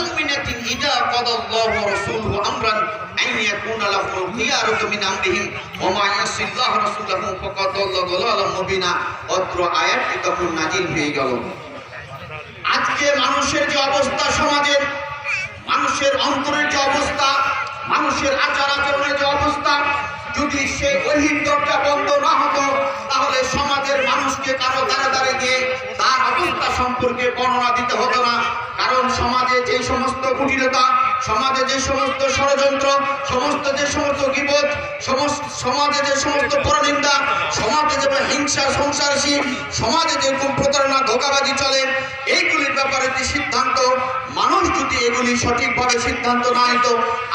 মুমিনাতিন ইযা কাদাল্লাহু ওয়া রাসূলুহু আমরান আন ইয়াকুনা লাহুল খিয়ারাতু মিন আমরিহিম ওয়া মা ইয়াসিল্লাহু রাসূলুহু ফাকাদ দাল্লা দালালাম মুবিনা। অত্র আয়াতটি তখন নাযিল হয়ে গেল। আজকে মানুষের যে অবস্থা, সমাজের মানুষের অন্তরের যে অবস্থা, মানুষের আচার আচরণের যে অবস্থা, যদি সে ওহীর দরজা বন্ধ না হতো তাহলে সমাজের মানুষকে কারো দ্বারে দ্বারে গিয়ে তার অবস্থা সম্পর্কে বর্ণনা দিতে হতো না। কারণ সমাজে যে সমস্ত কুটিলতা, সমাজে যে সমস্ত ষড়যন্ত্র, যে সমস্ত গীবত, সমাজে যে সমস্ত পরনিন্দা, সমাজে যে হিংসা সংসারী, সমাজে যে প্রতারণা ধোঁকাবাজি চলে, এইগুলির ব্যাপারে যে সিদ্ধান্ত, মানুষ যদি এগুলি সঠিকভাবে সিদ্ধান্ত না নিত,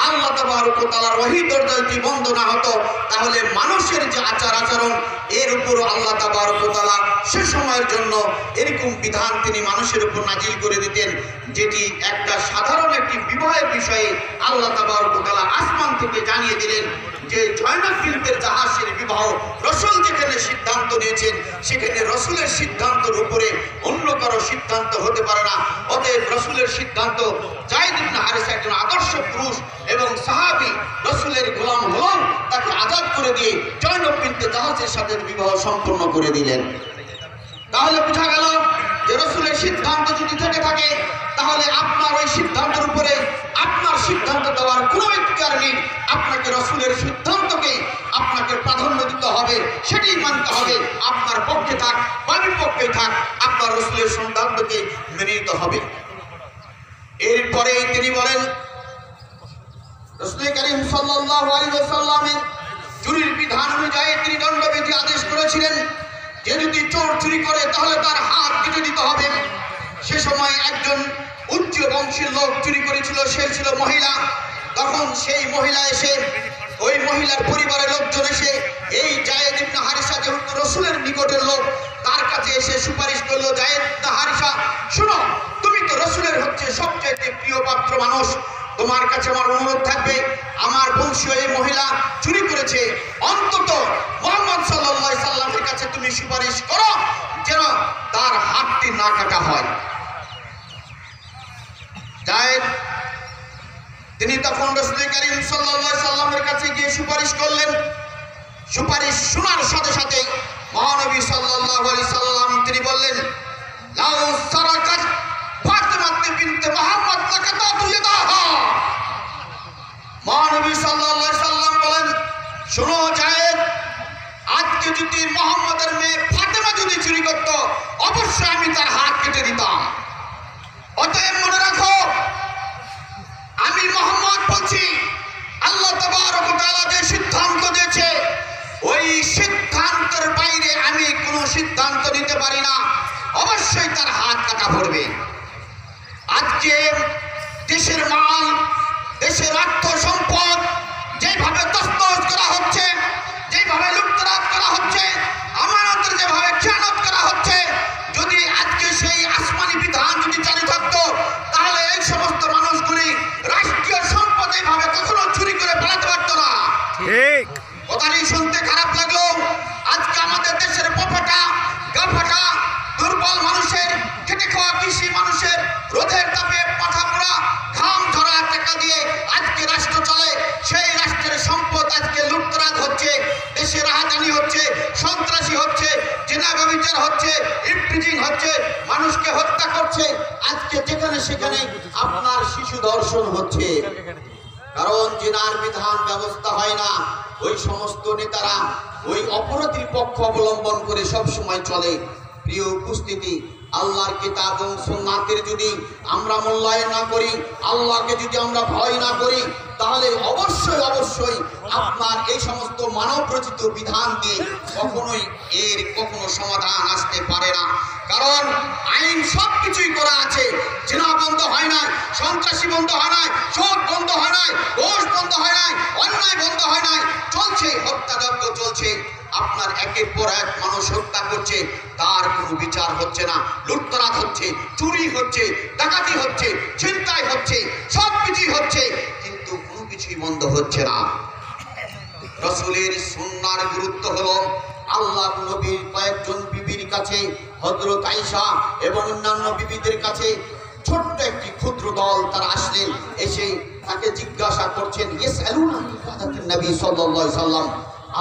আল্লাহ তাবারক ওয়া তাআলার ওহী দরজাটি বন্ধ না হতো, তাহলে মানুষের যে আচার আচরণ এর উপর আল্লাহ তাবারক ওয়া তাআলা সে সময়ের জন্য এরকম বিধান তিনি মানুষের উপর নাজিল করে দিতেন, যেটি একটা সাধারণ একটি বিবাহের বিষয়ে আল্লাহ তাবারক ওয়া তাআলা আসমান থেকে জানিয়ে দিলেন যে জয়নব বিনতের জাহাসের বিবাহ রাসূল যেখানে সিদ্ধান্ত নিয়েছেন সেখানে রাসূলের সিদ্ধান্তের উপরে অন্য কারো সিদ্ধান্ত হতে পারে না। অতএব রাসূলের সিদ্ধান্ত, যায়েদ ইবনে হারিসা একজন আদর্শ পুরুষ এবং সাহাবী, রাসূলের গোলাম হলেও তাকে আজাদ করে দিয়ে জয়নব বিনতে জাহাসের সাথে বিবাহ সম্পন্ন করে দিলেন। তাহলে বোঝা গেল যে রাসূলের সিদ্ধান্ত যদি থেকে থাকে তাহলে আপনার ওই সিদ্ধান্তের উপরে আপনার সিদ্ধান্ত দেওয়ার কোনো অধিকার নেই। আপনাকে রাসূলের সিদ্ধান্তকে আপনাকে প্রাধান্য দিতে হবে, সেটি মানতে হবে। আপনার পক্ষে থাক বা বিপক্ষে থাক, আপনার রাসূলের সিদ্ধান্তকে মেনে নিতে হবে। এরপরে তিনি বলেন, রাসূল করিম সাল্লাল্লাহু আলাইহি ওয়াসাল্লামের চুরির বিধান অনুযায়ী তিনি দণ্ডবিধি আদেশ করেছিলেন যে যদি চোর চুরি করে তাহলে তার হাত কেটে দিতে হবে। সে সময় একজন উচ্চ বংশের লোক চুরি করেছিল, সে ছিল মহিলা। তখন সেই মহিলা এসে, ওই মহিলার পরিবারের লোকজন এসে এই যায়েদ ইবনে হারিসা যেহেতু রাসূলের নিকটের লোক, তার কাছে এসে সুপারিশ করলো, যায়েদ ইবনে হারিসা, শোনো, তুমি তো রাসূলের হচ্ছে সবচেয়ে প্রিয় পাত্র মানুষ, তোমার কাছে আমার অনুরোধ থাকবে, আমার বংশীয় এই মহিলা চুরি করেছে, অন্তত মুহাম্মদ সাল্লাল্লাহু আলাইহি সাল্লামের কাছে তুমি সুপারিশ করো যেন তার হাতটি না কাটা হয়। যায়েদ তিনি তখন রাসূল করিম সাল্লাল্লাহু আলাইহি সাল্লামের কাছে গিয়ে সুপারিশ করলেন। সুপারিশ শোনার সাথে সাথে মহানবী সাল্লাল্লাহু আলাইহি সাল্লাম তিনি বললেন, লাউ সারাকাত ফাতিমা বিনতে মুহাম্মদ লাকাতাতু ইয়াদাহা। মহানবী সাল্লাল্লাহু আলাইহি সাল্লাম বলেন, শোনো যায়েদ, আজকে যদি মুহাম্মদের মেয়ে ফাতিমা যদি চুরি করত অবশ্যই আমি তার হাত কেটে দিতাম। অতএব মনে রাখো, আমি মুহাম্মদ বলছি, আল্লাহ তাবারক ওয়া তাআলা যে সিদ্ধান্ত দিয়েছে ওই সিদ্ধান্তের বাইরে আমি কোনো সিদ্ধান্ত নিতে পারি না, অবশ্যই তার হাত কাটা পড়বে। আজকে দেশের মাল, দেশের অর্থ সম্পদ যেভাবে তছনছ করা হচ্ছে, যেভাবে লুটতরাজ করা হচ্ছে, আমানতের যেভাবে খেয়ানত করা হচ্ছে, যদি আজকে সেই আসমানি বিধান যদি চালু থাকতো তাহলে এই সমস্ত মানুষগুলি রাষ্ট্রীয় সম্পদ এইভাবে কখনো চুরি করে ফেলাতে পারতো না। ঠিক কথাটি শুনতে খারাপ লাগলো। আজকে আমাদের দেশের পোপাটা গাফাটা দুর্বল মানুষের, খেটে খাওয়া কৃষি মানুষের রোদের তাপে মাথা পোড়া ঘাম ঝরা টাকা দিয়ে আজকে রাষ্ট্র চলে, সেই রাষ্ট্রের সম্পদ আজকে লুটতরাজ হচ্ছে, দেশে রাহাজানি হচ্ছে, সন্ত্রাসী হচ্ছে, জিনা ব্যভিচার হচ্ছে, ইফটিজিং হচ্ছে, মানুষকে হত্যা করছে। আজকে যেখানে সেখানে আপনার শিশু ধর্ষণ হচ্ছে, কারণ জিনার বিধান ব্যবস্থা হয় না। ওই সমস্ত নেতারা ওই অপরাধীর পক্ষ অবলম্বন করে সব সময় চলে। প্রিয় উপস্থিতি, আল্লাহর কিতাব এবং সুন্নাতের যদি আমরা মূল্যায়ন না করি, আল্লাহকে যদি আমরা ভয় না করি, তাহলে অবশ্যই অবশ্যই আপনার এই সমস্ত মানব রচিত বিধান দিয়ে কখনোই এর কখনো সমাধান আসতে পারে না। কারণ আইন সবকিছুই করা আছে, জিনা বন্ধ হয় নাই, সন্ত্রাসী বন্ধ হয় নাই, চোর বন্ধ হয় নাই, দোষ বন্ধ হয় নাই, অন্যায় বন্ধ হয় নাই, চলছে, হত্যাযজ্ঞ চলছে। আপনার একের পর এক মানুষ হত্যা করছে, তার কোনো বিচার হচ্ছে না, লুটতরাজ হচ্ছে, চুরি হচ্ছে, ডাকাতি হচ্ছে, ছিনতাই হচ্ছে, সবকিছুই হচ্ছে, কিন্তু কোনো কিছুই বন্ধ হচ্ছে না। রাসূলের সুন্নাহর গুরুত্ব হলো আল্লাহ নবীর কয়েকজন বিবির কাছে, হযরত আয়েশা এবং অন্যান্য বিবিদের কাছে ছোট্ট একটি ক্ষুদ্র দল তারা আসলেন, এসে তাকে জিজ্ঞাসা করছেন ইয়াসআলুনা ইবাদাতুন নবী সাল্লাল্লাহু আলাইহি সাল্লাম,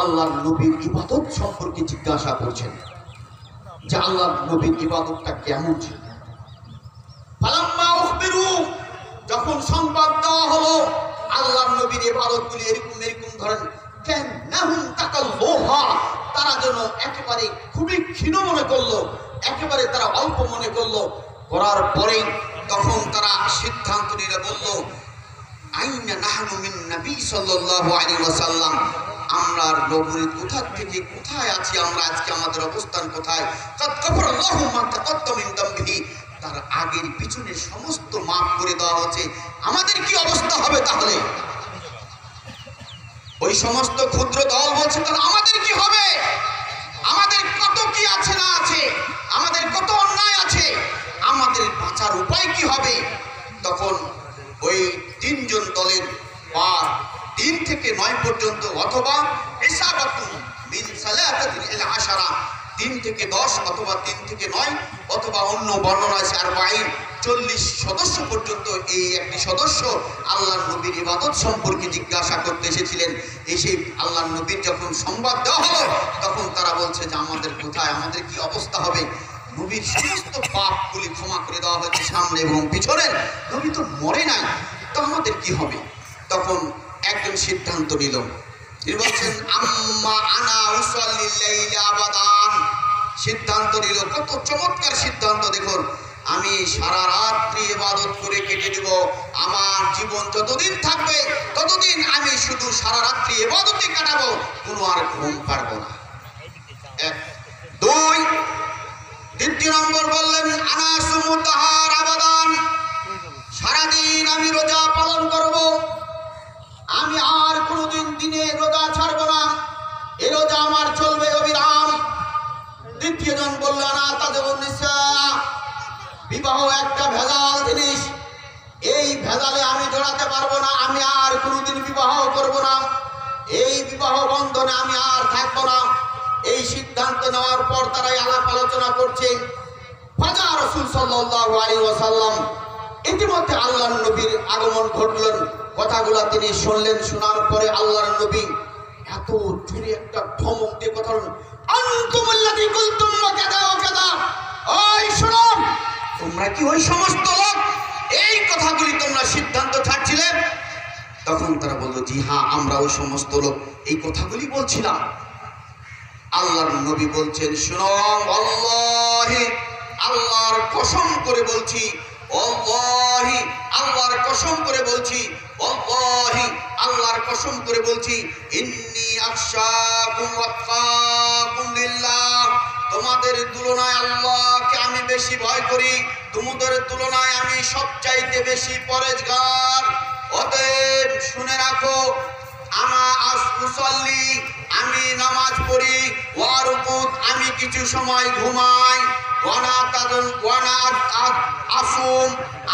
আল্লাহর নবীর ইবাদত সম্পর্কে জিজ্ঞাসা করছেন যে আল্লাহর নবীর ইবাদতটা কেমন ছিল। ফালাম্মা উখবিরু, যখন সংবাদ দেওয়া হলো আল্লাহর নবীর ইবাদতগুলি এরকম এরকম ধরেন, কান্নাহুম তাকাল্লুহা, তারা যেন একেবারে খুবই ক্ষীণ মনে করলো, একেবারে তারা অল্প মনে করলো। করার পরে তখন তারা সিদ্ধান্ত নিয়ে বলল আইনা নাহনু মিন নবী সাল্লাল্লাহু আলাইহি ওয়াসাল্লাম, আমরা নবীর কোথা থেকে কোথায় আছি, আমরা আজকে আমাদের অবস্থান কোথায়। কাদ গাফারাল্লাহু মা তাকাদ্দামা মিন যামবিহি, তার আগের পিছনের সমস্ত মাফ করে দেওয়া হচ্ছে, আমাদের কি অবস্থা হবে তাহলে? ওই সমস্ত ক্ষুদ্র দল বলছে তাহলে আমাদের কি হবে, আমাদের কত কি আছে না আছে, আমাদের কত অন্যায় আছে, আমাদের বাঁচার উপায় কি হবে? তখন ওই তিনজন দলের বা 3 থেকে 9 পর্যন্ত, অথবা ইসাবাতুন মিন সালাতাতিন ইলা 10, 3 থেকে 10 অথবা 3 থেকে 9, অথবা অন্য বর্ণনা আছে 40 সদস্য পর্যন্ত এই একটি সদস্য আল্লাহর নবীর ইবাদত সম্পর্কে জিজ্ঞাসা করতে এসেছিলেন। এসে আল্লাহর নবীর যখন সংবাদ দেওয়া হলো তখন তারা বলছে যে আমাদের কোথায়, আমাদের কি অবস্থা হবে। নবীর সমস্ত পাপগুলি ক্ষমা করে দেওয়া হয়েছে সামনে এবং পিছনের, নবী তো মরে নাই, তো আমাদের কি হবে? তখন একজন সিদ্ধান্ত নিল, তিনি বলছেন আম্মা আনা উসাল্লিল লাইলা আবাদান, সিদ্ধান্ত নিল। কত চমৎকার সিদ্ধান্ত দেখুন, আমি সারা রাত্রি ইবাদত করে কেটে দেব, আমার জীবন যতদিন থাকবে ততদিন আমি শুধু সারা রাত্রি ইবাদতে কাটাবো, কোনো আর ঘুম পারবো না। 1 2 দ্বিতীয় নম্বর বললেন আনা সুমুতাহার আবাদান, সারাদিন আমি রোজা পালন করব, আমি আর কোনোদিন দিনে রোজা ছাড়ব না, এই রোজা আমার চলবে অবিরাম। দ্বিতীয় জন বললেন না তাদের নিসা, বিবাহ একটা ভেজাল জিনিস, এই ভেজালে আমি জড়াতে পারবো না, আমি আর কোনোদিন বিবাহ করব না, এই বিবাহ বন্ধনে আমি আর থাকবো না। এই সিদ্ধান্ত নেওয়ার পর তারাই আলাপ আলোচনা করছে। ফাজা রাসূল সাল্লাল্লাহু আলাইহি ওয়াসাল্লাম, ইতিমধ্যে আল্লাহর নবীর আগমন ঘটলেন, কথাগুলো তিনি শুনলেন। শোনার পরে আল্লাহর নবী এত জোরে একটা ধমক দিয়ে কথা বললেন, আনতুমুল্লাযী কুলতুম কাযা ওয়া কাযা, ওই শোনো, তোমরা কি ওই সমস্ত লোক এই কথাগুলি তোমরা সিদ্ধান্ত ছাড়ছিলে? তখন তারা বলল জি হ্যাঁ, আমরা ওই সমস্ত লোক এই কথাগুলি বলছিলাম। আল্লাহর নবী বলছেন শোনো, আল্লাহি, আল্লাহর কসম করে বলছি, আল্লাহি, আল্লাহর কসম করে বলছি, আল্লাহি, আল্লাহর কসম করে বলছি, ইন্নী আখশাকুম ওয়া আতকাকুম লিল্লাহ, তোমাদের তুলনায় আল্লাহকে আমি বেশি ভয় করি, তোমাদের তুলনায় আমি সবচাইতে বেশি পরেজগার। অতএব শুনে রাখো, মুসল্লি, আমি নামাজ পড়ি, ওয়ারুকুত, আমি কিছু সময় ঘুমাই, আসুম,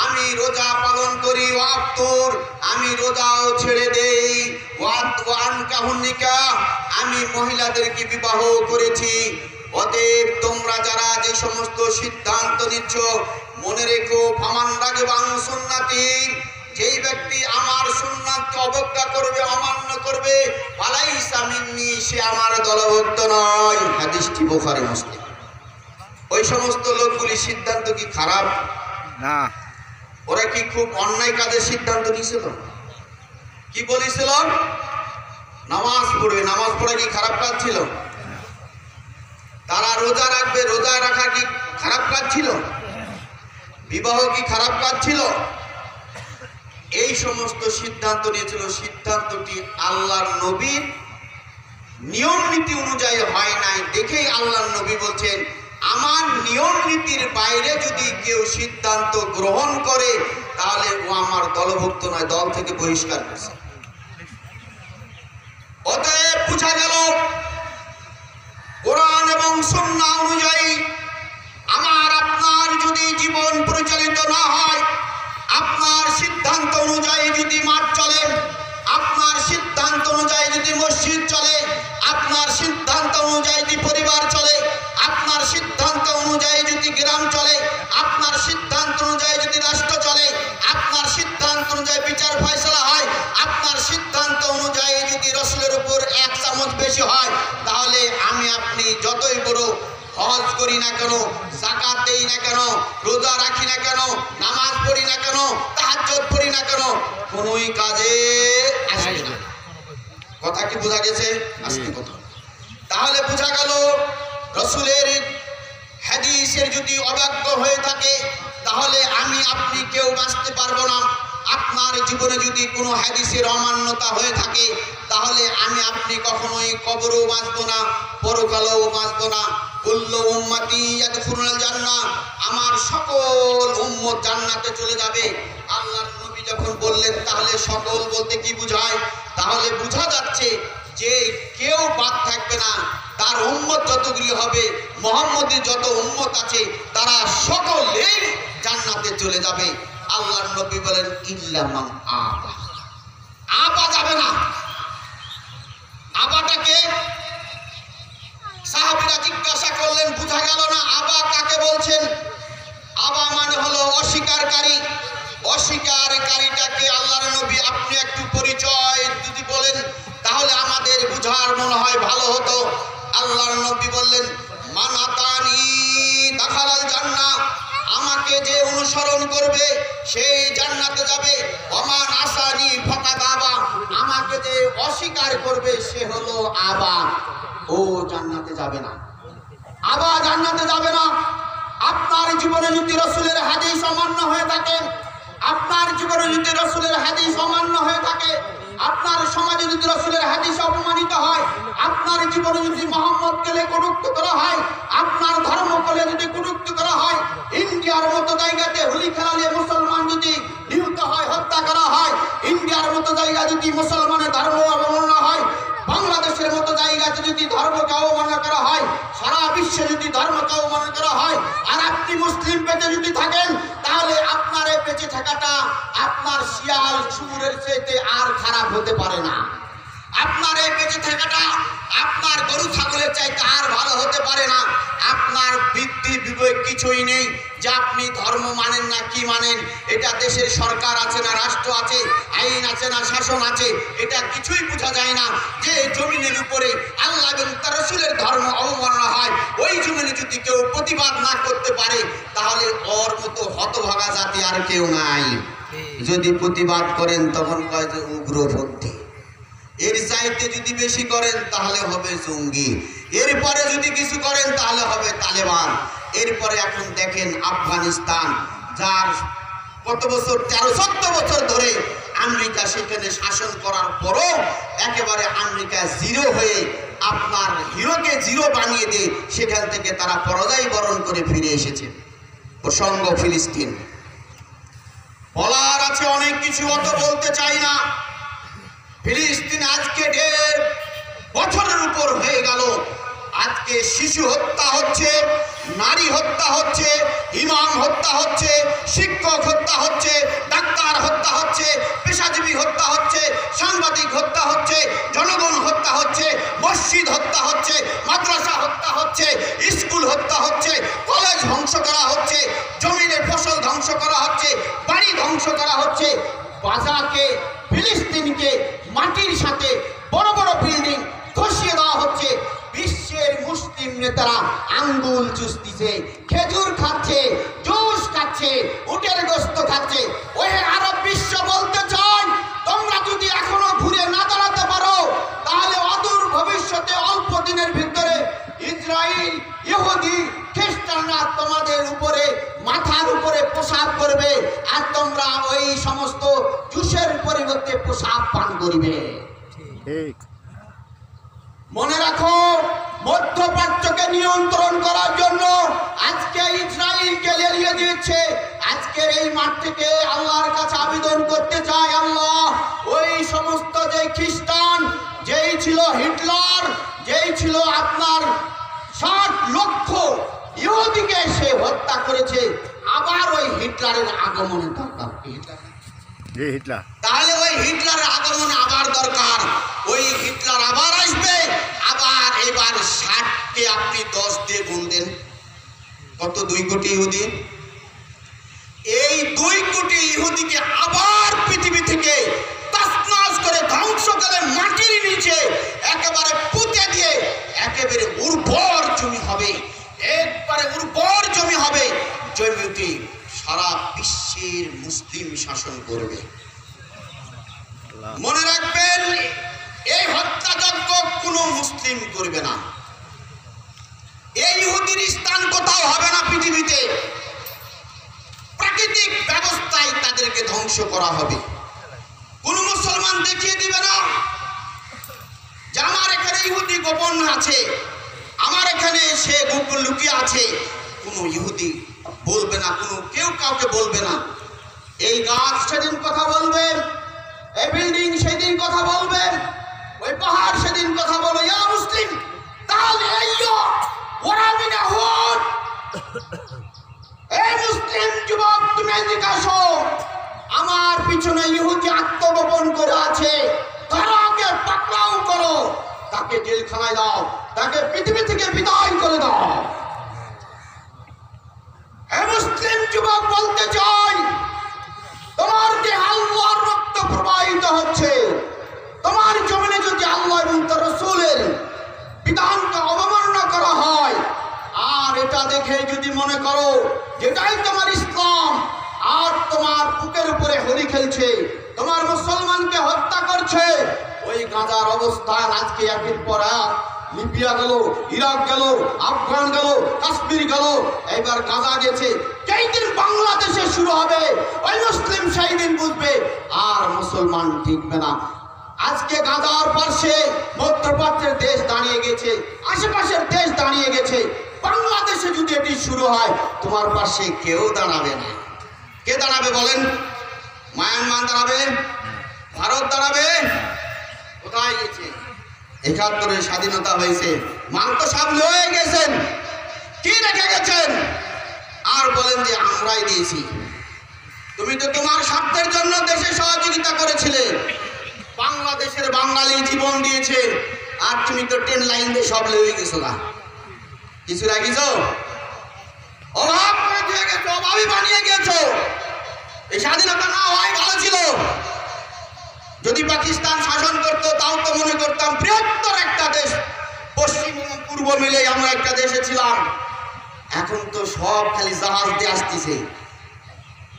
আমি রোজা পালন করি, ওয়াফতুর, আমি রোজাও ছেড়ে দেই, ওয়ানকাহুন্নিকা, আমি মহিলাদেরকে বিবাহ করেছি। অতএব তোমরা যারা যে সমস্ত সিদ্ধান্ত নিচ্ছ, মনে রেখো, ফামান রাগিবান সুন্নতি, যেই ব্যক্তি আমার সুন্নাতকে অবজ্ঞা করবে, অমান্য করবে, ফালাইসা মিন্নি, সে আমার দলভুক্ত নয়। হাদিসটি বুখারী মুসলিম। ওই সমস্ত লোকগুলি সিদ্ধান্ত কি খারাপ না? ওরা কি খুব অন্যায় কাজের সিদ্ধান্ত নিয়েছিল? কি বলেছিল? নামাজ পড়বে, নামাজ পড়া কি খারাপ কাজ ছিল? তারা রোজা রাখবে, রোজা রাখা কি খারাপ কাজ ছিল? বিবাহ কি খারাপ কাজ ছিল? এই সমস্ত সিদ্ধান্ত নিয়েছিল। সিদ্ধান্তটি আল্লাহর নবীর নিয়ম নীতি অনুযায়ী হয় নাই, দেখেই আল্লাহর নবী বলছেন আমার নিয়ম নীতির বাইরে যদি কেউ সিদ্ধান্ত গ্রহণ করে তাহলে ও আমার দলভুক্ত নয়, দল থেকে বহিষ্কার করছে। অতএব বোঝা গেল কোরআন এবং সুন্নাহ অনুযায়ী আমার আপনার যদি জীবন পরিচালিত না হয়, আপনার সিদ্ধান্ত অনুযায়ী যদি মাঠ চলে, আপনার সিদ্ধান্ত অনুযায়ী যদি মসজিদ চলে, আপনার সিদ্ধান্ত অনুযায়ী যদি পরিবার চলে, আপনার সিদ্ধান্ত অনুযায়ী যদি গ্রাম চলে, আপনার সিদ্ধান্ত অনুযায়ী যদি রাষ্ট্র চলে, আপনার হজ করি না কেন, যাকাত দেই না কেন, রোজা রাখি না কেন, নামাজ পড়ি না কেন, তাহাজ্জুদ পড়ি না কেন, কোনোই কাজে আসবে না। কথা কি বোঝা গেছে? আজকে কথা তাহলে বোঝা গেল রাসূলের হাদিসের যদি অবাধ্য হয়ে থাকে তাহলে আমি আপনি কেউ বাঁচতে পারবো না। আপনার জীবনে যদি কোনো হাদিসের অমান্যতা হয়ে থাকে তাহলে আমি আপনি কখনোই কবরেও বাঁচবো না, পরকালেও বাঁচবো না। কুল্লু উম্মতি ইয়াদখুলুল জান্নাহ, আমার সকল উম্মত জান্নাতে চলে যাবে। আল্লাহর নবী যখন বললেন তাহলে সকল বলতে কি বোঝায়? তাহলে বোঝা যাচ্ছে যে কেউ বাদ থাকবে না, তার উম্মত যতগুলি হবে, মুহাম্মদের যত উম্মত আছে তারা সকলেই জান্নাতে চলে যাবে। আল্লাহর নবী বলেন ইল্লা মান আবা, আবা যাবে না। আবাটাকে সাহাবীরা জিজ্ঞাসা করলেন, বোঝা গেল না আবা কাকে বলছেন? আবা মানে হলো অস্বীকারী। অস্বীকারীটাকে আল্লাহর নবী আপনি একটু পরিচয় যদি বলেন তাহলে আমাদের বুঝার মনে হয় ভালো হতো। আল্লাহর নবী বললেন মান আতানি দাখালাল জান্নাহ, আমাকে যে অনুসরণ করবে সেই জান্নাতে যাবে। ওমান আসানি ফাকাদ আবা, আমাকে যে অস্বীকার করবে সে হলো আবা, ও জান্নাতে যাবে না। আবা জান্নাতে যাবে না। আপনার জীবনে যদি রাসূলের হাদিস অমান্য হয়ে থাকে, আপনার জীবনে যদি রাসূলের হাদিস অমান্য হয়ে থাকে, আপনার সমাজে যদি রাসূলের হাদিস অপমানিত হয়, আপনার জীবনে যদি মুহাম্মদকে কটূক্তি করা হয়, আপনার ধর্মকে যদি কটূক্তি করা হয়, ইন্ডিয়ার মতো জায়গাতে হোলি খেলা নিয়ে মুসলমান যদি নিহত হয়, হত্যা করা হয়, ইন্ডিয়ার মতো জায়গা যদি মুসলমানের ধর্ম অবমাননা হয়, বাংলাদেশের মতো জায়গাতে যদি ধর্মকে অবমাননা করা হয়, সারা বিশ্বে যদি ধর্মকে অবমাননা করা হয়, আর আপনি মুসলিম পেটে যদি থাকেন তাহলে আপনার এই বেঁচে থাকাটা আপনার শিয়াল শুকুরের চাইতে আর খারাপ হতে পারে না। আপনার এই বেঁচে থাকাটা আপনার গরু ছাগলের চাইতে আর ভালো হতে পারে না। আপনার বুদ্ধি বিবেক কিছুই নেই যে আপনি ধর্ম মানেন না কি মানেন, এটা দেশের সরকার আছে না রাষ্ট্র আছে, আইন আছে না শাসন আছে, এটা কিছুই বোঝা যায় না। যে জমিনের উপরে আল্লাহ এবং তার রাসূলের ধর্ম অবমাননা হয়, ওই জমিনে যদি কেউ প্রতিবাদ না করতে পারে তাহলে ওর মতো হতভাগা জাতি আর কেউ নাই। যদি প্রতিবাদ করেন তখন কয় যে উগ্রপন্থী, এর চাইতে যদি বেশি করেন তাহলে হবে জঙ্গি, এরপরে যদি কিছু করেন তাহলে হবে তালেবান। এরপরে এখন দেখেন আফগানিস্তান, যার কত বছর 13-14 বছর ধরে আমেরিকা সেখানে শাসন করার পরও একেবারে আমেরিকা জিরো হয়ে আপনার হিরোকে জিরো বানিয়ে দিয়ে সেখান থেকে তারা পরাজয় বরণ করে ফিরে এসেছে। প্রসঙ্গ ফিলিস্তিন, বলার আছে অনেক কিছু, অত বলতে চাই না। ফিলিস্তিন আজকে 1.5 বছরের উপর হয়ে গেল, আজকে শিশু হত্যা হচ্ছে, নারী হত্যা হচ্ছে, ইমাম হত্যা হচ্ছে, শিক্ষক হত্যা হচ্ছে, ডাক্তার হত্যা হচ্ছে, পেশাজীবী হত্যা হচ্ছে, সাংবাদিক হত্যা হচ্ছে, জনগণ হত্যা হচ্ছে, মসজিদ হত্যা হচ্ছে, মাদ্রাসা হত্যা হচ্ছে, স্কুল হত্যা হচ্ছে, কলেজ ধ্বংস করা হচ্ছে, জমিনের ফসল ধ্বংস করা হচ্ছে, বাড়ি ধ্বংস করা হচ্ছে। গাজাকে, ফিলিস্তিনকে মাটির সাথে বড় বড় বিল্ডিং ধসিয়ে দেওয়া হচ্ছে। বিশ্বের মুসলিম নেতারা আঙ্গুল চুষতিছে, খেজুর খাচ্ছে, জুস খাচ্ছে, উটের গোশত খাচ্ছে। ওই আরব বিশ্ব বলতে চায় তোমরা যদি এখনো ঘুরে না দাঁড়াতে পারো তাহলে অদূর ভবিষ্যতে অল্প দিনের ভিতরে ইসরায়েল, ইহুদি, খ্রিস্টানরা তোমাদের উপরে মাথার উপরে প্রসাব করবে আর তোমরা ওই সমস্ত জুসের পরিবর্তে প্রসাব পান করিবে। ঠিক মনে রাখো, মধ্যপ্রাচ্যকে নিয়ন্ত্রণ করার জন্য আজকে ইসরায়েলকে লেলিয়ে দিয়েছে। আজকের এই মাঠ থেকে আল্লাহর কাছে আবেদন করতে চাই, আল্লাহ ওই সমস্ত যে খ্রিস্টান, যেই ছিল হিটলার, যেই ছিল আপনার 60 লক্ষ ইহুদিকে সে হত্যা করেছে, আবার ওই হিটলারের আগমনের দরকার। হিটলার, তাহলে ওই হিটলারের আগমন আবার দরকার। ওই হিটলার আবার আসবে, আবার এবার 60কে আপনি 10 দিয়ে গুণ দেন, কত? 2 কোটি ইহুদি। এই 2 কোটি ইহুদিকে আবার পৃথিবী থেকে তছনছ করে ধ্বংস করে মাটির নিচে একেবারে পুঁতে দিয়ে একেবারে উর্বর জমি হবে। মুসলিম শাসন করবে। মনে রাখবেন, এই হত্যাযজ্ঞ কোনো মুসলিম করবে না। এই ইহুদির স্থান কোথাও হবে না পৃথিবীতে। প্রাকৃতিক ব্যবস্থায় তাদেরকে ধ্বংস করা হবে। কোন মুসলমান দেখিয়ে দিবে না যে আমার এখানে ইহুদি গোপন আছে, আমার এখানে সে গোপন লুকিয়ে আছে। কোন ইহুদি বলবে না, কোনো কেউ কাউকে বলবে না। এই গাছ সেদিন কথা বলবে, এই বিল্ডিং সেদিন কথা বলবে, ওই পাহাড় সেদিন কথা বলবে। ইয়া মুসলিম তাহলে এই মুসলিম যুবক, তুমি এদিকে আসো। আমার পিছনে ইহুদি আত্মগোপন করে আছে, তাকে পাকড়াও করো, তাকে জেলখানায় দাও, তাকে পৃথিবী থেকে বিদায় করে দাও। হে মুসলিম যুবক, বলতে চাই, তোমার যে আল্লাহর রক্ত প্রবাহিত হচ্ছে, তোমার জমিনে যদি আল্লাহ এবং তার রাসূলের বিধানকে অবমাননা করা হয়, আর এটা দেখে যদি মনে করো যেটাই তোমার ইসলাম, আর তোমার বুকের উপরে হোলি খেলছে, তোমার মুসলমানকে হত্যা করছে, ওই গাজার অবস্থান আজকে একের পর এক লিবিয়া গেল, ইরাক গেল, আফগান গেল, কাশ্মীর গেল, এবার গাজা গেছে। যেই দিন বাংলাদেশে শুরু হবে, ওই মুসলিম সেই দিন বুঝবে আর মুসলমান টিকবে না। আজকে গাজার পাশে মধ্যপ্রাচ্যের দেশ দাঁড়িয়ে গেছে, আশেপাশের দেশ দাঁড়িয়ে গেছে। বাংলাদেশে যদি এটি শুরু হয়, তোমার পাশে কেউ দাঁড়াবে না। কে দাঁড়াবে বলেন? মায়ানমার দাঁড়াবে, ভারত দাঁড়াবে। কোথায় গেছে? ৭১ স্বাধীনতা হয়েছে, মান তো সব লয়ে গেছেন, কি রেখে গেছেন? আর বলেন যে আমরাই দিয়েছি। তুমি তো তোমার স্বার্থের জন্য দেশে সহযোগিতা করেছিলে, বাংলাদেশের বাঙালি জীবন দিয়েছে, আর তুমি তো ট্রেন লাইন দিয়ে সব লয়ে গেছো না, কিছু রাখিছো? অভাব করে দিয়ে গেছো, অভাবই বানিয়ে গেছো। এই স্বাধীনতা না হয় ভালো ছিল। যদি পাকিস্তান শাসন করতো, তাও তো মনে করতাম বৃহত্তর একটা দেশ, পশ্চিম এবং পূর্ব মিলে আমরা একটা দেশে ছিলাম। এখন তো সব খালি জাহাজ দিয়ে আসতেছে।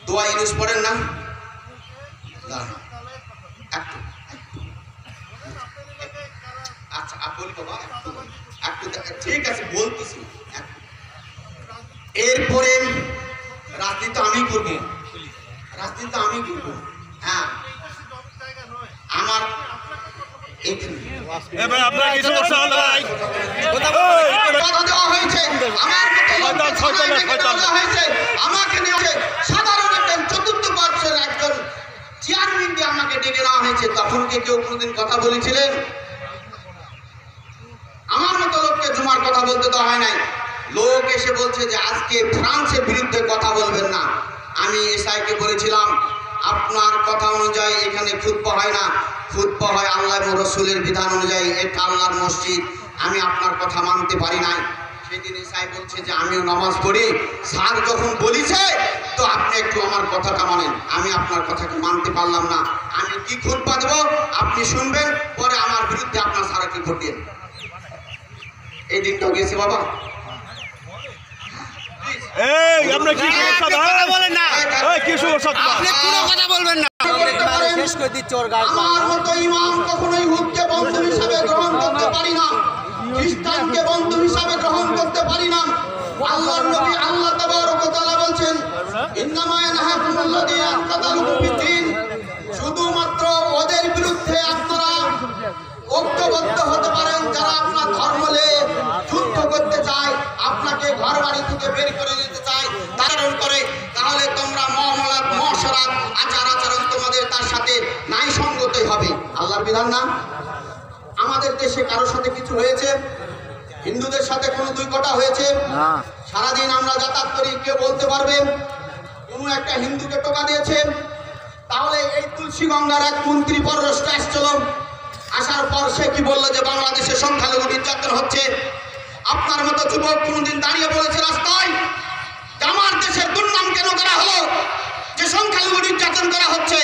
দোয়া ইউজ পড়েন না? আচ্ছা বলি বাবা, ঠিক আছে বলতেছি। এরপরে রাজনীতি আমি করবো, রাজনীতি আমি করবো। হ্যাঁ, আমার আমাকে ডেকে নেওয়া হয়েছে। তখন কি কেউ কোনদিন কথা বলেছিলেন? আমার মতো লোককে জুমার কথা বলতে দেওয়া হয় নাই। লোক এসে বলছে যে আজকে ফ্রান্সের বিরুদ্ধে কথা বলবেন না। আমি এসআইকে বলেছিলাম, আপনার কথা অনুযায়ী এখানে খুতবা হয় না, খুতবা হয় আল্লাহ এবং রাসূলের বিধান অনুযায়ী, এটা আল্লাহর মসজিদ, আমি আপনার কথা মানতে পারি নাই। সেদিন এসআই বলছে যে আমিও নামাজ পড়ি, স্যার যখন বলেছে তো আপনি একটু আমার কথাটা মানেন। আমি আপনার কথাকে মানতে পারলাম না, আমি কি খুতবা দেবো আপনি শুনবেন, পরে আমার বিরুদ্ধে আপনার স্যারকে ভোট দিন। এই দিনটাও গেছে বাবা। আমার মতো ইমাম কখনোই হুদকে বন্ধু হিসাবে গ্রহণ করতে পারি না, খ্রিস্টানকে বন্ধু হিসাবে গ্রহণ করতে পারি না। আল্লাহর নবী আল্লাহ তাবারক ওয়া তাআলা বলেন, ইন্নামা ইয়ানহাকুমুল্লাযীনা ইয়াতালুকুম ফিদ-দীন, শুধুমাত্র ওদের বিরুদ্ধে আপনারা ঐক্যবদ্ধ হতে পারেন যারা আপনার ধর্ম নিয়ে যুদ্ধ করতে চায়, আপনাকে ঘর বাড়ি থেকে বের করে দিতে চায়, ধারণ করে, তাহলে তোমরা মুআমালাত, মুআশারাত, আচার আচরণ তোমাদের তার সাথে নাই সঙ্গতই হবে। আল্লাহর বিধান না। আমাদের দেশে কারোর সাথে কিছু হয়েছে? হিন্দুদের সাথে কোনো দুই কটা হয়েছে? সারাদিন আমরা যাতায়াত করি, কেউ বলতে পারবে কোনো একটা হিন্দুকে টোকা দিয়েছে? তাহলে এই তুলসী গঙ্গার এক মন্ত্রী পররাষ্ট্র আসছিল, আসার পর সে কি বললো যে বাংলাদেশে সংখ্যালঘু নির্যাতন হচ্ছে। আপনার মতো যুবক কোনদিন দাঁড়িয়ে বলেছে রাস্তায় যে আমার দেশের দুর্নাম কেন করা হলো, যে সংখ্যালঘু নির্যাতন করা হচ্ছে?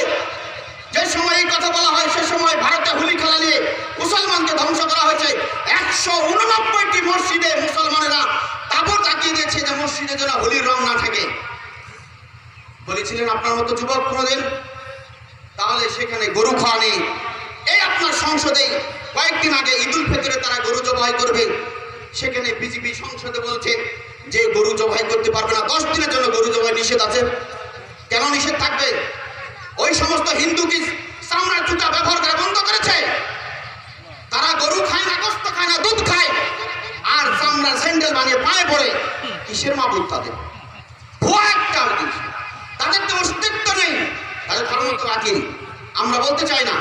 যে সময় এই কথা বলা হয় সে সময় ভারতে হোলি খেলা নিয়ে মুসলমানকে ধ্বংস করা হয়েছে। 189টি মসজিদে মুসলমানেরা তাবু তাকিয়ে দিয়েছে যে মসজিদে যেন হোলির রং না থাকে। বলেছিলেন আপনার মতো যুবক কোনোদিন? তাহলে সেখানে গরু খাওয়া নেই। এই আপনার সংসদে কয়েকদিন আগে ঈদুল ফিতরে তারা গরু জবাই করবে, সেখানে বিজেপি সংসদে বলছে যে গরু জবাই করতে পারবে না, 10 দিনের জন্য গরু জবাই নিষেধ আছে। কেন নিষেধ থাকবে? ওই সমস্ত হিন্দু কি চামড়ার জুতা ব্যবহার করা বন্ধ করেছে? তারা গরু খায় না, গোশত খায় না, দুধ খায়, আর চামড়ার স্যান্ডেল বানিয়ে পায়ে পড়ে। কিসের মাবুদ তাদের? ভুয়া একটা তাদের তো অস্তিত্ব নেই, তাদের ধর্ম তো রাখি। আমরা বলতে চাই না,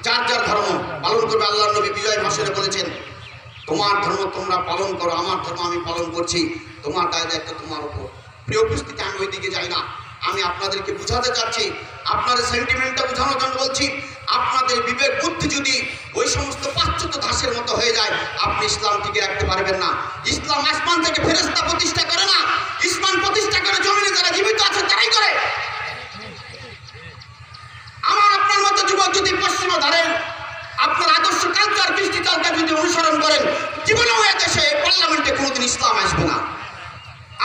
যার যার ধর্ম পালন করবে। আল্লাহর নবী বিজয় ভাষণে বলেছেন, তোমার ধর্ম তোমরা পালন করো, আমার ধর্ম আমি পালন করছি, তোমার দায় দায়িত্ব তোমার উপর। প্রিয় উপস্থিতি, আমি ওই দিকে যাই না, আমি আপনাদেরকে বুঝাতে চাচ্ছি, আপনাদের সেন্টিমেন্টটা বোঝানোর জন্য বলছি। আপনাদের বিবেক বুদ্ধি যদি ওই সমস্ত পাশ্চাত্য দাসের মতো হয়ে যায়, আপনি ইসলাম টিকে রাখতে পারবেন না। ইসলাম আসমান থেকে ফেরেশতা প্রতিষ্ঠা করে না, ইসলাম প্রতিষ্ঠা করে জমিনে যারা জীবিত আছে তারাই করে। আমার আপনার মতো যুবক যদি পশ্চিমা ধারেন, আপনার আদর্শ কালচার কৃষ্টি কালচার যদি অনুসরণ করেন, জীবনেও দেশে পার্লামেন্টে কোনোদিন ইসলাম আসবে না।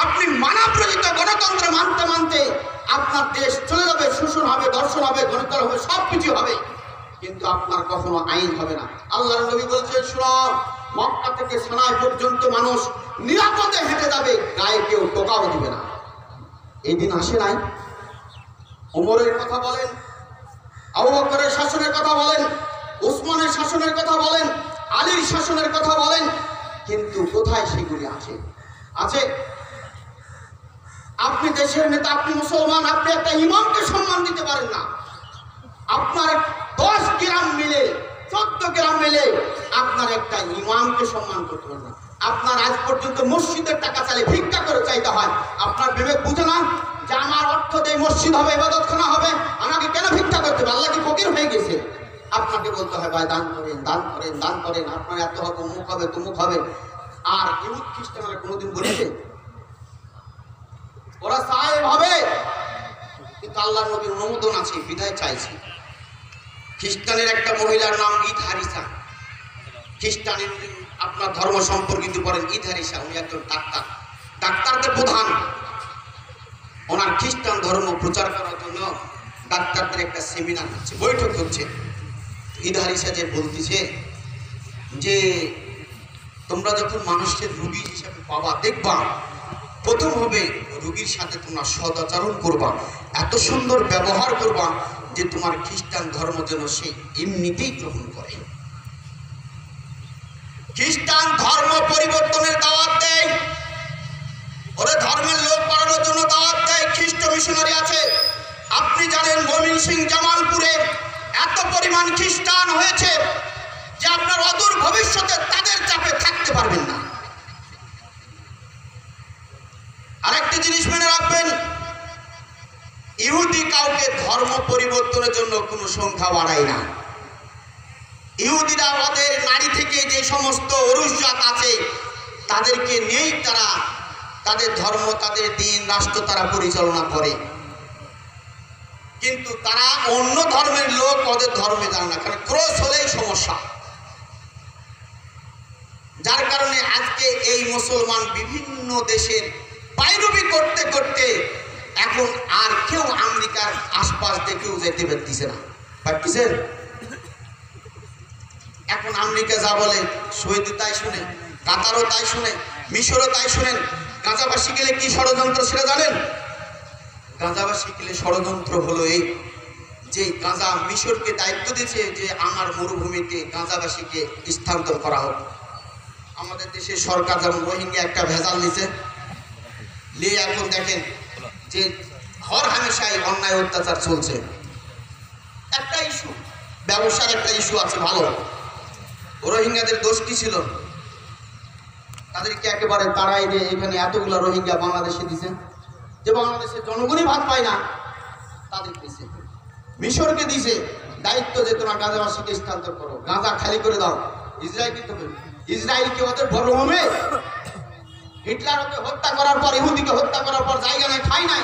আপনি মানব রচিত গণতন্ত্র মানতে মানতে আপনার দেশ চলে যাবে, শোষণ হবে, দর্শন হবে, গণতন্ত্র হবে, সবকিছু হবে, কিন্তু আপনার কখনো আইন হবে না। আল্লাহর নবী বলছেন, শুনো, মক্কা থেকে সানাই পর্যন্ত মানুষ নিরাপদে হেঁটে যাবে, গায়ে কেউ টোকাও দিবে না। এই দিন আসে নাই? ওমরের কথা বলেন, আবু বকরের শাসনের কথা বলেন, ওসমানের শাসনের কথা বলেন, আলীর শাসনের কথা বলেন, কিন্তু কোথায় সেগুলি আছে? আছে? আপনি দেশের নেতা, আপনি মুসলমান, আপনি একটা ইমামকে সম্মান দিতে পারেন না। আপনার 10 গ্রাম মিলে 14 গ্রাম মিলে আপনার একটা ইমামকে সম্মান করতে পারেন না। আপনার আজ পর্যন্ত মসজিদের টাকা চাইলে ভিক্ষা করে চাইতে হয়। আপনার বিবেক বুঝে না যে আমার অর্থ দিয়ে মসজিদ হবে, ইবাদতখানা হবে, আমাকে কেন ভিক্ষা করতে হবে? আল্লাহ কি ফকির হয়ে গেছে? আপনাকে বলতে হয়, ভাই দান করেন, দান করেন, দান করেন, আপনার এত হবে, অমুক হবে, তমুক হবে। আর ইহুদ খ্রিস্টানরা কোনোদিন বলেছে? ওরা চায় ভাবে, কিন্তু আল্লাহর নবীর অনুমোদন আছে, বিধায় চাইছে। খ্রিস্টানের একটা মহিলার নাম ঈদ হারিসা। খ্রিস্টানের আপনার ধর্ম সম্পর্কিত করেন ঈদ হারিসা, উনি একজন ডাক্তার, ডাক্তারদের প্রধান। ওনার খ্রিস্টান ধর্ম প্রচার করার জন্য ডাক্তারদের একটা সেমিনার হচ্ছে, বৈঠক হচ্ছে। ঈদ হারিসা যে বলতেছে যে তোমরা যখন মানুষের রোগী হিসাবে পাবা, দেখবা প্রথম হবে রোগীর সাথে তোমরা সদাচরণ করবা, এত সুন্দর ব্যবহার করবা যে তোমার খ্রিস্টান ধর্ম যেন সে এমনিতেই গ্রহণ করে। খ্রিস্টান ধর্ম পরিবর্তনের দাওয়াত দেয়, ওরা ধর্মের লোক বাড়ানোর জন্য দাওয়াত দেয়। খ্রিস্ট মিশনারি আছে, আপনি জানেন ময়মনসিংহ জামালপুরে এত পরিমাণ খ্রিস্টান হয়েছে যে আপনার অদূর ভবিষ্যতে তাদের চাপে থাকতে পারবেন না। আরেকটি জিনিস মনে রাখবেন, ইহুদি কাউকে ধর্ম পরিবর্তনের জন্য কোনো সংখ্যা বাড়ায় না। ইহুদিরা ওদের নারী থেকে যে সমস্ত অরুষজাত আছে তাদেরকে নিয়েই তারা তাদের ধর্ম, তাদের দিন, রাষ্ট্র তারা পরিচালনা করে, কিন্তু তারা অন্য ধর্মের লোক ওদের ধর্মে জানে না, কারণ ক্রস হলেই সমস্যা। যার কারণে আজকে এই মুসলমান বিভিন্ন দেশের পায়রবি করতে করতে এখন আর কেউ আমেরিকার আশপাশ দেখেও যেতে পারতেছে না। পারতেছেন? এখন আমেরিকা যা বলে সৌদি তাই শুনে, কাতারও তাই শুনে, মিশরও তাই শুনেন। গাঁজাবাসী গেলে কি ষড়যন্ত্র সেটা জানেন? গাঁজাবাসী গেলে ষড়যন্ত্র হলো এই যে গাঁজা মিশরকে দায়িত্ব দিয়েছে যে আমার মরুভূমিতে গাঁজাবাসীকে স্থানান্তর করা হোক। আমাদের দেশের সরকার যেমন রোহিঙ্গা একটা ভেজাল নিছে, নিয়ে এখন দেখেন যে হর হামেশাই অন্যায় অত্যাচার চলছে। একটা ইস্যু, ব্যবসার একটা ইস্যু আছে ভালো। রোহিঙ্গাদের দোষ কি ছিল? তাদেরকে একেবারে তাড়াই দিয়ে এখানে এতগুলো রোহিঙ্গা বাংলাদেশে দিছে, যে বাংলাদেশের জনগণই ভাত পায় না, তাদের দিছে। মিশরকে দিছে দায়িত্ব যে তোমরা গাঁজাবাসীকে স্থানান্তর করো, গাঁজা খালি করে দাও। ইসরায়েল কিন্তু ইসরায়েলকে ওদের বড় হবে। হিটলারকে হত্যা করার পর, ইহুদিকে হত্যা করার পর জায়গা নাই, ঠাই নাই,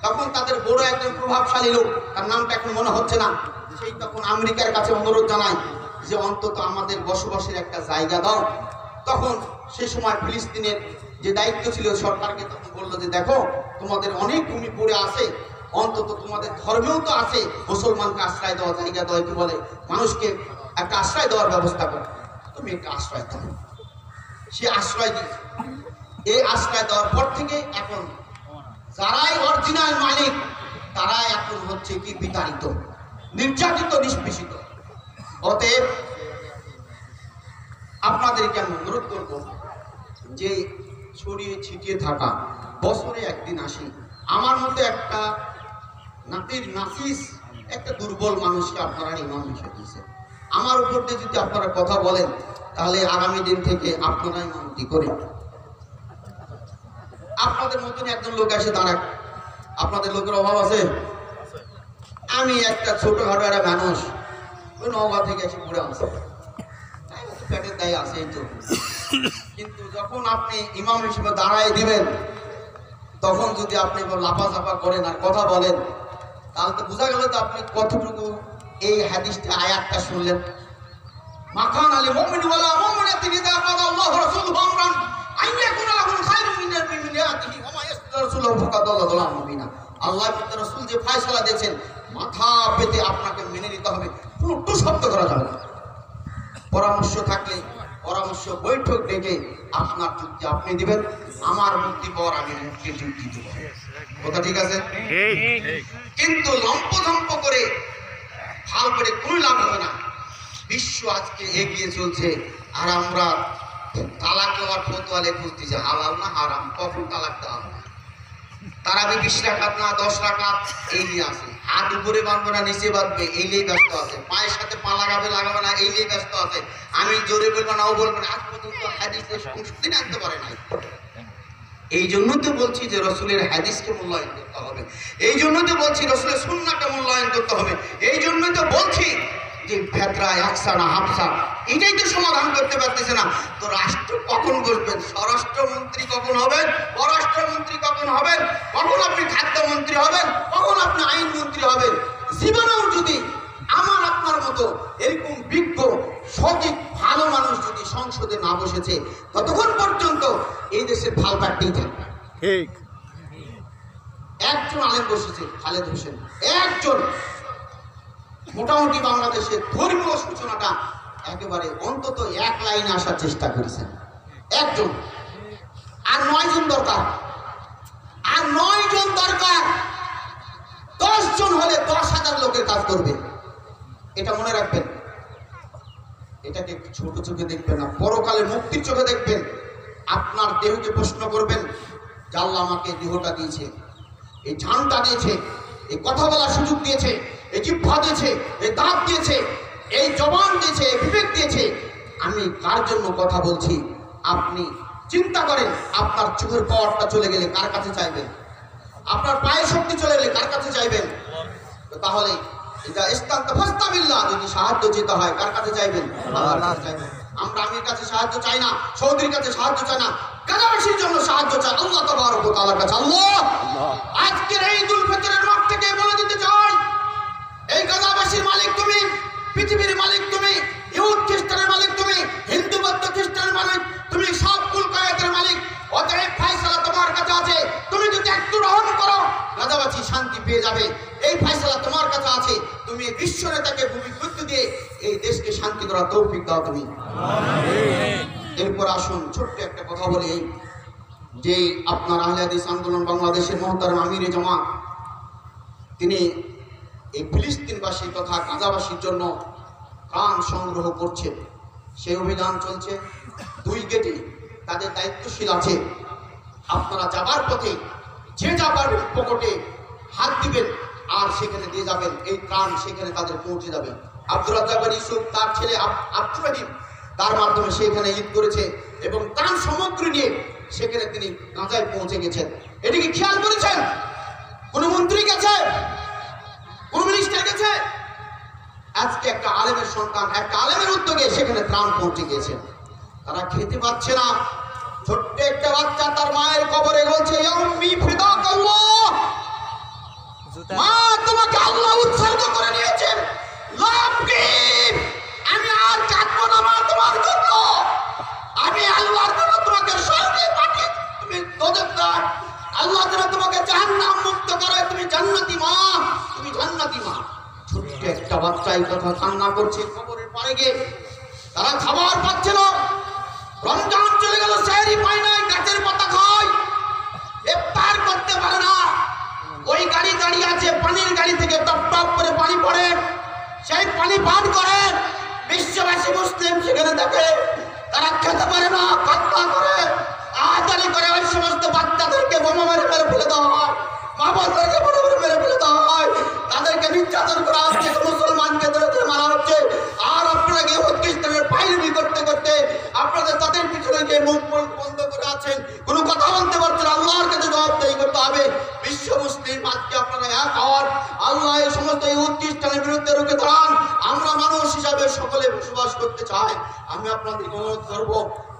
তখন তাদের বড় একজন প্রভাবশালী লোক, তার নামটা এখন মনে হচ্ছে না, সেই তখন আমেরিকার কাছে অনুরোধ জানায় যে অন্তত আমাদের বসবাসের একটা জায়গা দাও। তখন সে সময় ফিলিস্তিনের যে দায়িত্ব ছিল সরকারকে তখন বললো যে দেখো তোমাদের অনেক ভূমি পড়ে আছে, অন্তত তোমাদের ধর্মেও তো আছে মুসলমানকে আশ্রয় দেওয়া, জায়গা দেওয়া, কি বলে, মানুষকে একটা আশ্রয় দেওয়ার ব্যবস্থা করো, তুমি একটা আশ্রয় দাও। সে আশ্রয় দিয়েছে। এই আশ্রয় দেওয়ার পর থেকে এখন যারাই অরিজিনাল মালিক তারাই এখন হচ্ছে কি বিতাড়িত, নির্যাতিত, নিষ্পেষিত। অতএব আপনাদেরকে আমি অনুরোধ করবো যে ছড়িয়ে ছিটিয়ে থাকা বছরে একদিন আসি, আমার মতো একটা নাতির নাফিস একটা দুর্বল মানুষকে আপনারা ইমাম হিসেবে দিয়েছেন, আমার উপর দিয়ে যদি আপনারা কথা বলেন তাহলে আগামী দিন থেকে আপনারা ইমামতি করেন। আপনাদের মতন একজন লোক এসে দাঁড়াক, আপনাদের লোকের অভাব আছে? আমি একটা ছোটখাটো একটা মানুষ, ওই নওগাঁ থেকে এসে ঘুরে আসে, পেটের দায় আছে এই তো। কিন্তু যখন আপনি ইমাম হিসেবে দাঁড়ায় দিবেন তখন যদি আপনি লাফাঝাফা করেন আর কথা বলেন তাহলে তো বোঝা গেল তো আপনি কতটুকু এই হাদিসটা আয়াতটা শুনলেন। মাখান আলী মুমিন ওয়ালা মুমিনাতিন ইযা ক্বাদা আল্লাহু রাসূলুহু আমরান আন ইয়াকুনা লাহুম খায়রুম মিনাল মুমিনাতিহি ওয়া মা ইয়াসতার রাসূলুহু ফাকাদ দাল্লা দালালান মুবিনা। আল্লাহ তাআলা রাসূল যে ফয়সালা দিয়েছেন মাথা পেতে আপনাকে মেনে নিতে হবে, কোনো টু শব্দ করা যাবে না। পরামর্শ থাকলে পরামর্শ বৈঠক ডেকে আপনার যুক্তি আপনি দিবেন, আমার মুক্তি পাওয়ার আমি মুক্তি যুক্তি দেব। কথা ঠিক আছে? কিন্তু লম্পঝম্প করে ফাল করে কোনো লাভ হবে না। বিশ্ব আজকে এগিয়ে চলছে আর আমরা তালাক দেওয়ার ফতোয়া খুঁজতেছি, হালাল না হারাম, কখন তালাক দেওয়া হবে। তারাবি 20 রাকাত না 10 রাকাত এই নিয়ে আছে, হাত উপরে বাঁধবে না নিচে বাঁধবে এই নিয়ে ব্যস্ত আছে, পায়ের সাথে পা লাগাবে লাগাবে না এই নিয়ে ব্যস্ত আছে, আমি জোরে বলবো নাও বলবো না, আজ পর্যন্ত হাদিসের সংশোধন আনতে পারে নাই। এই জন্য তো বলছি যে রসুলের হাদিসকে মূল্যায়ন করতে হবে, এই জন্য তো বলছি রসুলের সুন্নাহকে মূল্যায়ন করতে হবে, এই জন্য তো বলছি যে ফেতরা একসা না হাফসা এটাই তো সমাধান করতে পারতেছে না। তো রাষ্ট্র কখন বসবেন? স্বরাষ্ট্রমন্ত্রী কখন হবেন? পররাষ্ট্রমন্ত্রী কখন হবেন? কখন আপনি খাদ্যমন্ত্রী হবেন? কখন আপনি আইনমন্ত্রী হবেন? জীবনেও যদি আমার আপনার মতো এরকম বিজ্ঞ সঠিক ভালো মানুষ যদি সংসদে না বসেছে ততক্ষণ পর্যন্ত এই দেশের ভাল কাটতেই থাকবে। ঠিক একজন আলেম বসেছে, খালেদ হোসেন, একজন মোটামুটি বাংলাদেশের ধর্মীয় সূচনাটা একেবারে অন্তত এক লাইনে আসার চেষ্টা করেছেন একজন, আর 9 জন দরকার, আর 9 জন দরকার। 10 জন হলে 10,000 লোকের কাজ করবে, এটা মনে রাখবেন। এটাকে ছোট চোখে দেখবেন না, পরকালে মুক্তির চোখে দেখবেন। আপনার দেহকে প্রশ্ন করবেন যে আল্লাহ আমাকে দেহটা দিয়েছে, এই জানটা দিয়েছে, এই কথা বলার সুযোগ দিয়েছে, এই জিহ্বা দিয়েছে, এই দাঁত দিয়েছে, এই জবান দিয়েছে, এই বিবেক দিয়েছে, আমি কার জন্য কথা বলছি? আপনি চিন্তা করেন, আপনার চোখের পাওয়ারটা চলে গেলে কার কাছে চাইবেন? আপনার পায়ের শক্তি চলে গেলে কার কাছে চাইবেন? তাহলে এটা ইস্তান্ত ফাস্তাবিল্লাহ, যদি সাহায্য যেতে হয় কার কাছে চাইবেন? আল্লাহর কাছে চাইবেন। আমরা আমির কাছে সাহায্য চাই না, সৌদির কাছে সাহায্য চাই না, গাজাবাসীর জন্য সাহায্য চাই আল্লাহ তাবারক ওয়া তাআলার কাছে। আল্লাহ আজকের এই ঈদুল ফিতরের মাঠ থেকে বলে দিতে চাই, এই গাজাবাসীর মালিক তুমি, পৃথিবীর মালিক তুমি, ইহুদ খ্রিস্টানের মালিক তুমি, হিন্দু বৌদ্ধ খ্রিস্টানের মালিক তুমি, সব কুল কায়াতের মালিক। অতএব ফয়সালা তোমার কাছে আছে, তুমি যদি একটু রহম করো গাজাবাসী শান্তি পেয়ে যাবে। এই ফয়সালা তোমার কাছে আছে, তুমি বিশ্ব নেতাকে ভূমিপুত্র দিয়ে এই দেশকে শান্তি করার তৌফিক দাও তুমি। এরপর আসুন ছোট্ট একটা কথা বলি, যে আপনার আহলে হাদিস আন্দোলন বাংলাদেশের মহতারাম আমিরে জামাত, তিনি এই ফিলিস্তিনবাসী তথা গাজাবাসীর জন্য ত্রাণ সংগ্রহ করছে। সেই অভিযান চলছে, 2 গেটে তাদের দায়িত্বশীল আছে। আপনারা যাবার পথে যে যাবার পকেটে হাত দিবেন আর সেখানে দিয়ে যাবেন, এই ত্রাণ সেখানে তাদের পৌঁছে যাবে। আব্দুর রাজ্জাক ইউসুফ তার ছেলে আব্দুর রহিম তার মাধ্যমে সেখানে ঈদ করেছে এবং ত্রাণ সামগ্রী নিয়ে সেখানে তিনি গাজায় পৌঁছে গেছেন। এটিকে খেয়াল করেছেন? কোন মন্ত্রী গেছে? কোন মিনিস্টার গেছে? আজকে একটা আলেমের সন্তান, একটা আলেমের উদ্যোগে সেখানে ত্রাণ পৌঁছে গেছে। তারা খেতে পাচ্ছে না, ছোট্ট একটা বাচ্চা তার মায়ের কবরে বলছে ইয়া উম্মি ফিদাকাল্লাহ, মা তোমাকে আল্লাহ উৎসর্গ করে নিয়েছেন, লাভ কি? আমি আর কাঁদবো না মা তোমার জন্য, আমি আল্লাহর জন্য তোমাকে স্বর্গে পাঠিয়ে তুমি দোজখ দাও, আল্লাহ যেন তোমাকে জাহান্নাম মুক্ত করে, তুমি জান্নাতি মা একটা বাচ্চা এই কথা কান্না করছে কবরের পাড়ে গিয়ে, তারা খাবার পাচ্ছে না, রমজান চলে গেল, সেহরি পায় নাই, গাছের পাতা খায়, ইফতার করতে পারে না। ওই গাড়ি দাঁড়িয়ে আছে, পানির গাড়ি থেকে টপ টপ করে পানি পড়ে, সেই পানি পান করে। বিশ্ববাসী মুসলিম সেখানে দেখে, তারা খেতে পারে না, কান্না করে, আহাজারি করে। ওই সমস্ত বাচ্চাদেরকে বোমা মেরে মেরে ফেলে দেওয়া হয়, মা বোনদেরকে বোমা মেরে মেরে ফেলে দেওয়া হয়, তাদেরকে নির্যাতন করা হচ্ছে, মুসলমানকে ধরে ধরে মারা হচ্ছে। আর আপনারা গিয়ে খ্রিস্টানের পাইরবি করতে করতে আপনাদের তাদের পিছনে গিয়ে মুখ বন্ধ করে আছেন, কোনো কথা বলতে পারছেন। আল্লাহর কাছে জবাবদাহি করতে হবে। বিশ্ব মুসলিম আজকে আপনারা এক হওয়ার, আল্লাহ এই সমস্ত ইহুদ খ্রিস্টানের বিরুদ্ধে রুখে দাঁড়ান। আমরা মানুষ হিসাবে সকলে বসবাস করতে চাই। আমি আপনাদের অনুরোধ করবো,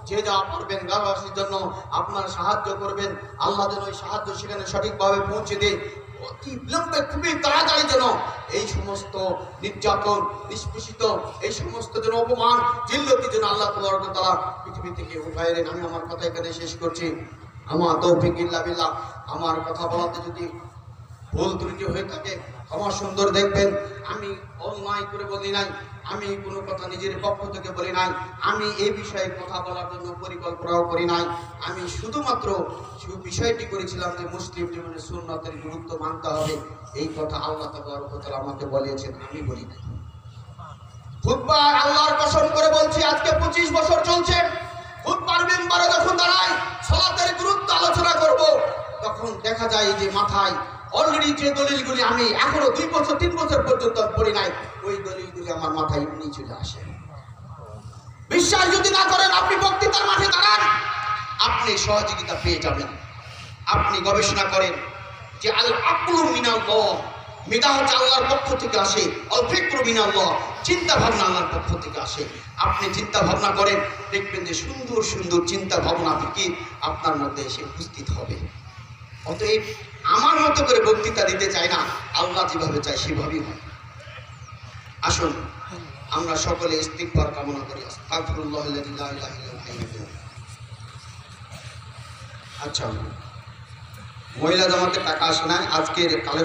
যে যা পারবেন গাঁওবাসীর জন্য আপনারা সাহায্য করবেন। আল্লাহ যেন ওই সাহায্য সেখানে সঠিকভাবে পৌঁছে দেয়, অতি বিলম্বে, খুবই তাড়াতাড়ি যেন এই সমস্ত নির্যাতন, নিষ্পেষিত, এই সমস্ত যেন অপমান, জিল্লতি যেন আল্লাহ তাআলা পৃথিবী থেকে উঠায় নেন। আমি আমার কথা এখানে শেষ করছি। আমার তৌফিক ইল্লা বিল্লাহ। আমার কথা বলাতে যদি ভুল ত্রুটি হয়ে থাকে আমার সুন্দর দেখবেন। আমি অন্যায় করে বলি নাই, আমি কোনো কথা নিজের পক্ষ থেকে বলি নাই, আমি এই বিষয়ে কথা বলার জন্য পরিকল্পনাও করি নাই। আমি শুধুমাত্র বিষয়টি করেছিলাম যে মুসলিম জীবনে সুন্নতের গুরুত্ব মানতে হবে। এই কথা আল্লাহ তাআলা আমাকে বলেছেন, আমি বলি নাই। খুতবা আল্লাহর কসম করে বলছি, আজকে 25 বছর চলছে। খুতবার মিম্বরে যখন দাঁড়াই সালাতের গুরুত্ব আলোচনা করব, তখন দেখা যায় যে মাথায় অলরেডি যে দলিলগুলি আমি এখনো 2 বছর 3 বছর পর্যন্ত পড়ি নাই, ওই দলিলগুলি আমার মাথায় এমনি চলে আসে। বিশ্বাস যদি না করেন, আপনি বক্তৃতার মাঠে দাঁড়ান, আপনি সহযোগিতা পেয়ে যাবেন। আপনি গবেষণা করেন যে আল আকলু মিনাল্লাহ, মেধা হচ্ছে আল্লাহর পক্ষ থেকে আসে, আল ফিকরু মিনাল্লাহ, চিন্তা ভাবনা আল্লাহর পক্ষ থেকে আসে। আপনি চিন্তা ভাবনা করেন, দেখবেন যে সুন্দর সুন্দর চিন্তা ভাবনা ফিকির আপনার মধ্যে এসে উপস্থিত হবে। অতএব আমার মতো করে বক্তৃতা দিতে চাই না, আল্লাহ যেভাবে চাই সেভাবেই হয়। আসুন আমরা সকলে ইস্তিগফার কামনা করি। আস্তাগফিরুল্লাহাল্লাযী লা ইলাহা ইল্লা হুয়া। আচ্ছা, মহিলা জামাতে টাকা আসে না, আজকের কালে